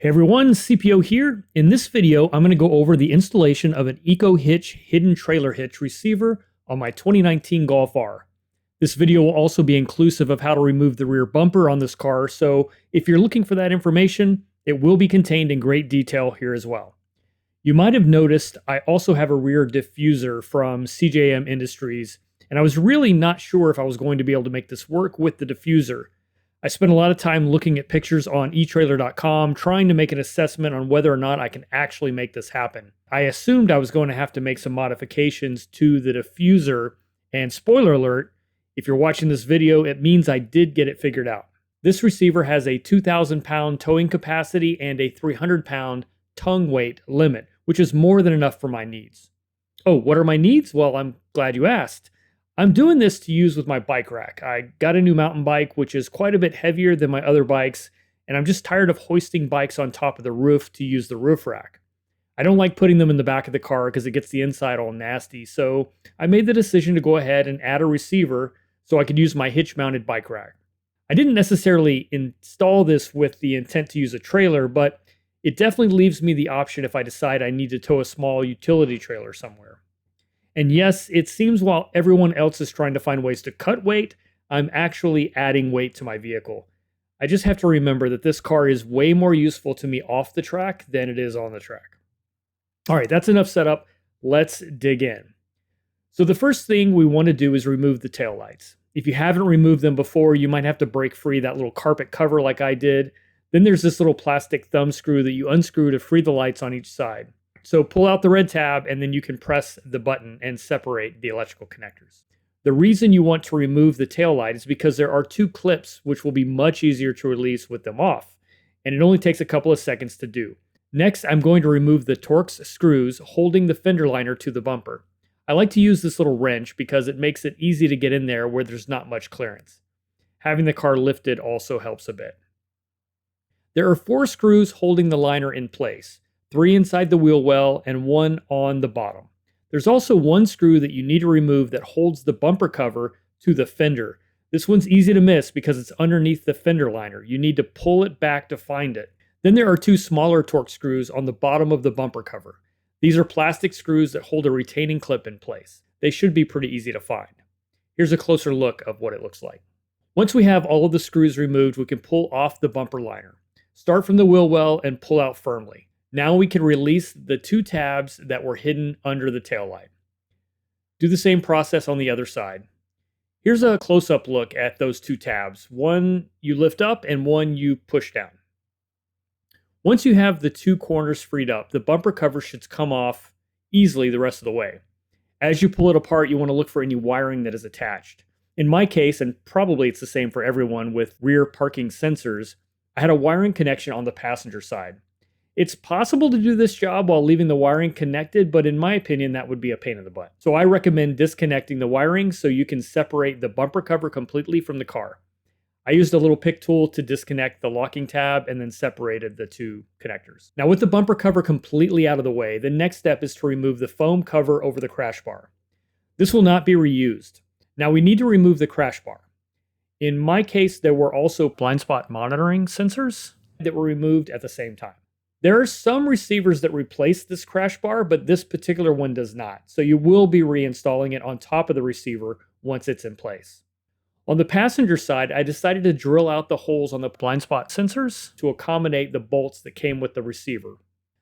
Hey everyone, CPO here. In this video, I'm going to go over the installation of an EcoHitch hidden trailer hitch receiver on my 2019 Golf R. This video will also be inclusive of how to remove the rear bumper on this car, so if you're looking for that information, it will be contained in great detail here as well. You might have noticed I also have a rear diffuser from CJM Industries, and I was really not sure if I was going to be able to make this work with the diffuser. I spent a lot of time looking at pictures on eTrailer.com, trying to make an assessment on whether or not I can actually make this happen. I assumed I was going to have to make some modifications to the diffuser, and spoiler alert, if you're watching this video, it means I did get it figured out. This receiver has a 2,000 pound towing capacity and a 300 pound tongue weight limit, which is more than enough for my needs. Oh, what are my needs? Well, I'm glad you asked. I'm doing this to use with my bike rack. I got a new mountain bike, which is quite a bit heavier than my other bikes, and I'm just tired of hoisting bikes on top of the roof to use the roof rack. I don't like putting them in the back of the car because it gets the inside all nasty, so I made the decision to go ahead and add a receiver so I could use my hitch-mounted bike rack. I didn't necessarily install this with the intent to use a trailer, but it definitely leaves me the option if I decide I need to tow a small utility trailer somewhere. And yes, it seems while everyone else is trying to find ways to cut weight, I'm actually adding weight to my vehicle. I just have to remember that this car is way more useful to me off the track than it is on the track. All right, that's enough setup. Let's dig in. So the first thing we want to do is remove the taillights. If you haven't removed them before, you might have to break free that little carpet cover like I did. Then there's this little plastic thumb screw that you unscrew to free the lights on each side. So pull out the red tab and then you can press the button and separate the electrical connectors. The reason you want to remove the taillight is because there are two clips which will be much easier to release with them off, and it only takes a couple of seconds to do. Next, I'm going to remove the Torx screws holding the fender liner to the bumper. I like to use this little wrench because it makes it easy to get in there where there's not much clearance. Having the car lifted also helps a bit. There are 4 screws holding the liner in place. 3 inside the wheel well, and 1 on the bottom. There's also 1 screw that you need to remove that holds the bumper cover to the fender. This one's easy to miss because it's underneath the fender liner. You need to pull it back to find it. Then there are 2 smaller Torx screws on the bottom of the bumper cover. These are plastic screws that hold a retaining clip in place. They should be pretty easy to find. Here's a closer look of what it looks like. Once we have all of the screws removed, we can pull off the bumper liner. Start from the wheel well and pull out firmly. Now we can release the 2 tabs that were hidden under the taillight. Do the same process on the other side. Here's a close-up look at those 2 tabs. One you lift up and one you push down. Once you have the 2 corners freed up, the bumper cover should come off easily the rest of the way. As you pull it apart, you want to look for any wiring that is attached. In my case, and probably it's the same for everyone with rear parking sensors, I had a wiring connection on the passenger side. It's possible to do this job while leaving the wiring connected, but in my opinion, that would be a pain in the butt. So I recommend disconnecting the wiring so you can separate the bumper cover completely from the car. I used a little pick tool to disconnect the locking tab and then separated the 2 connectors. Now with the bumper cover completely out of the way, the next step is to remove the foam cover over the crash bar. This will not be reused. Now we need to remove the crash bar. In my case, there were also blind spot monitoring sensors that were removed at the same time. There are some receivers that replace this crash bar, but this particular one does not. So you will be reinstalling it on top of the receiver once it's in place. On the passenger side, I decided to drill out the holes on the blind spot sensors to accommodate the bolts that came with the receiver.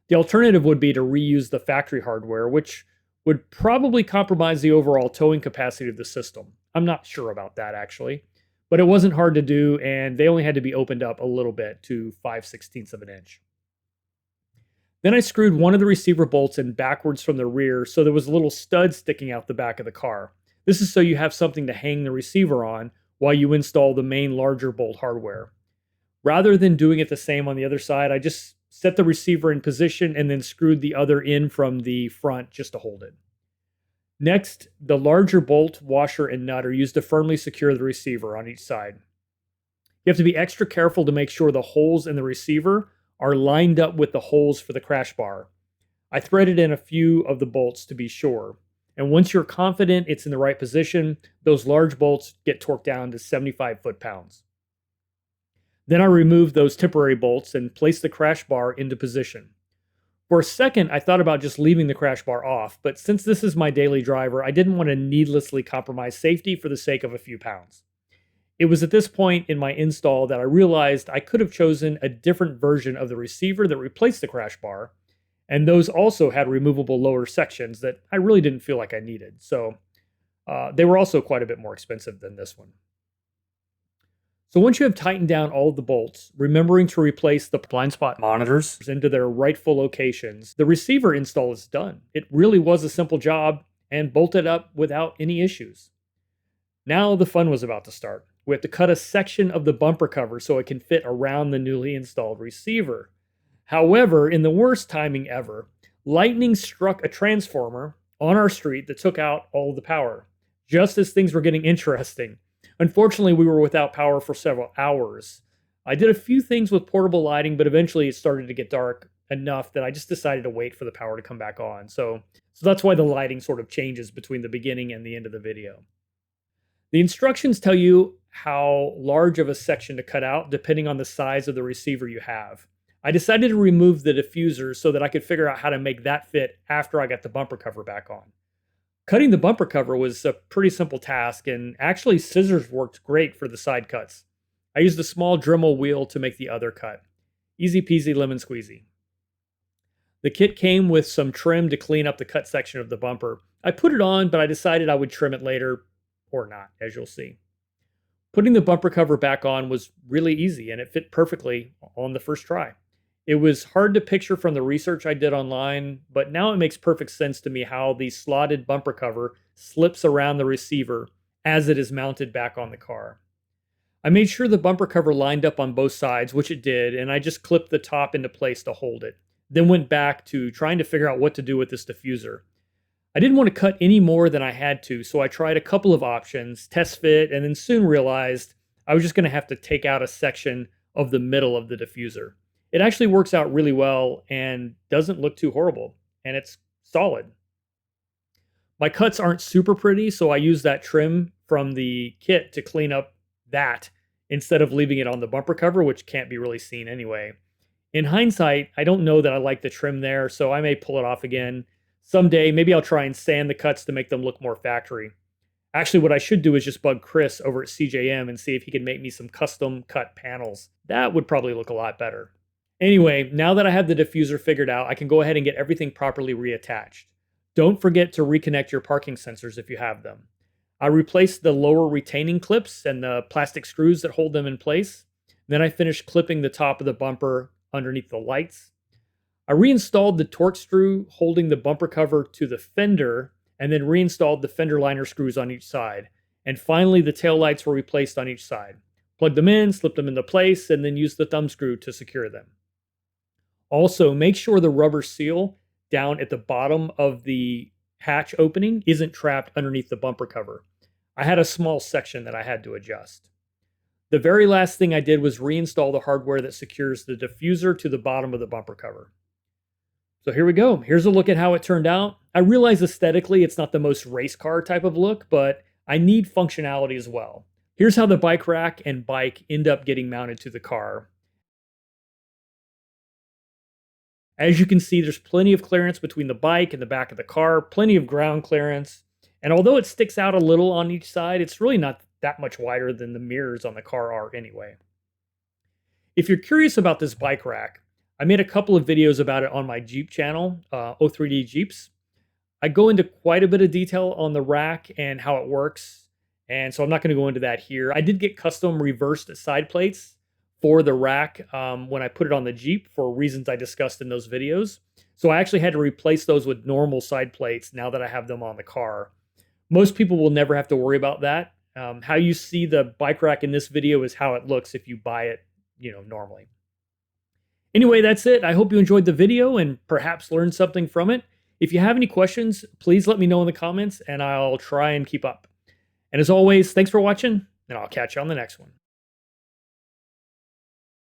The alternative would be to reuse the factory hardware, which would probably compromise the overall towing capacity of the system. I'm not sure about that actually, but it wasn't hard to do and they only had to be opened up a little bit to 5/16 of an inch. Then I screwed one of the receiver bolts in backwards from the rear so there was a little stud sticking out the back of the car. This is so you have something to hang the receiver on while you install the main larger bolt hardware. Rather than doing it the same on the other side, I just set the receiver in position and then screwed the other in from the front just to hold it. Next, the larger bolt, washer, and nut are used to firmly secure the receiver on each side. You have to be extra careful to make sure the holes in the receiver are lined up with the holes for the crash bar. I threaded in a few of the bolts to be sure. And once you're confident it's in the right position, those large bolts get torqued down to 75 foot-pounds. Then I removed those temporary bolts and placed the crash bar into position. For a second, I thought about just leaving the crash bar off, but since this is my daily driver, I didn't want to needlessly compromise safety for the sake of a few pounds. It was at this point in my install that I realized I could have chosen a different version of the receiver that replaced the crash bar, and those also had removable lower sections that I really didn't feel like I needed. So they were also quite a bit more expensive than this one. So once you have tightened down all of the bolts, remembering to replace the blind spot monitors into their rightful locations, the receiver install is done. It really was a simple job and bolted up without any issues. Now the fun was about to start. We have to cut a section of the bumper cover so it can fit around the newly installed receiver. However, in the worst timing ever, lightning struck a transformer on our street that took out all of the power, just as things were getting interesting. Unfortunately, we were without power for several hours. I did a few things with portable lighting, but eventually it started to get dark enough that I just decided to wait for the power to come back on. So that's why the lighting sort of changes between the beginning and the end of the video. The instructions tell you how large of a section to cut out depending on the size of the receiver you have. I decided to remove the diffuser so that I could figure out how to make that fit after I got the bumper cover back on. Cutting the bumper cover was a pretty simple task, and actually scissors worked great for the side cuts. I used a small Dremel wheel to make the other cut. Easy peasy lemon squeezy. The kit came with some trim to clean up the cut section of the bumper. I put it on, but I decided I would trim it later, or not, as you'll see. Putting the bumper cover back on was really easy, and it fit perfectly on the first try. It was hard to picture from the research I did online, but now it makes perfect sense to me how the slotted bumper cover slips around the receiver as it is mounted back on the car. I made sure the bumper cover lined up on both sides, which it did, and I just clipped the top into place to hold it. Then went back to trying to figure out what to do with this diffuser. I didn't want to cut any more than I had to, so I tried a couple of options, test fit, and then soon realized I was just going to have to take out a section of the middle of the diffuser. It actually works out really well and doesn't look too horrible, and it's solid. My cuts aren't super pretty, so I use that trim from the kit to clean up that instead of leaving it on the bumper cover, which can't be really seen anyway. In hindsight, I don't know that I like the trim there, so I may pull it off again. Someday, maybe I'll try and sand the cuts to make them look more factory. Actually, what I should do is just bug Chris over at CJM and see if he can make me some custom cut panels. That would probably look a lot better. Anyway, now that I have the diffuser figured out, I can go ahead and get everything properly reattached. Don't forget to reconnect your parking sensors if you have them. I replaced the lower retaining clips and the plastic screws that hold them in place. Then I finished clipping the top of the bumper underneath the lights. I reinstalled the torque screw holding the bumper cover to the fender, and then reinstalled the fender liner screws on each side. And finally, the tail lights were replaced on each side. Plugged them in, slipped them into place, and then used the thumb screw to secure them. Also, make sure the rubber seal down at the bottom of the hatch opening isn't trapped underneath the bumper cover. I had a small section that I had to adjust. The very last thing I did was reinstall the hardware that secures the diffuser to the bottom of the bumper cover. So here we go. Here's a look at how it turned out. I realize aesthetically it's not the most race car type of look, but I need functionality as well. Here's how the bike rack and bike end up getting mounted to the car. As you can see, there's plenty of clearance between the bike and the back of the car, plenty of ground clearance. And although it sticks out a little on each side, it's really not that much wider than the mirrors on the car are anyway. If you're curious about this bike rack, I made a couple of videos about it on my Jeep channel, O3D Jeeps. I go into quite a bit of detail on the rack and how it works, and so I'm not going to go into that here. I did get custom reversed side plates for the rack when I put it on the Jeep for reasons I discussed in those videos. So I actually had to replace those with normal side plates now that I have them on the car. Most people will never have to worry about that. How you see the bike rack in this video is how it looks if you buy it, normally. Anyway, that's it. I hope you enjoyed the video and perhaps learned something from it. If you have any questions, please let me know in the comments and I'll try and keep up. And as always, thanks for watching, and I'll catch you on the next one.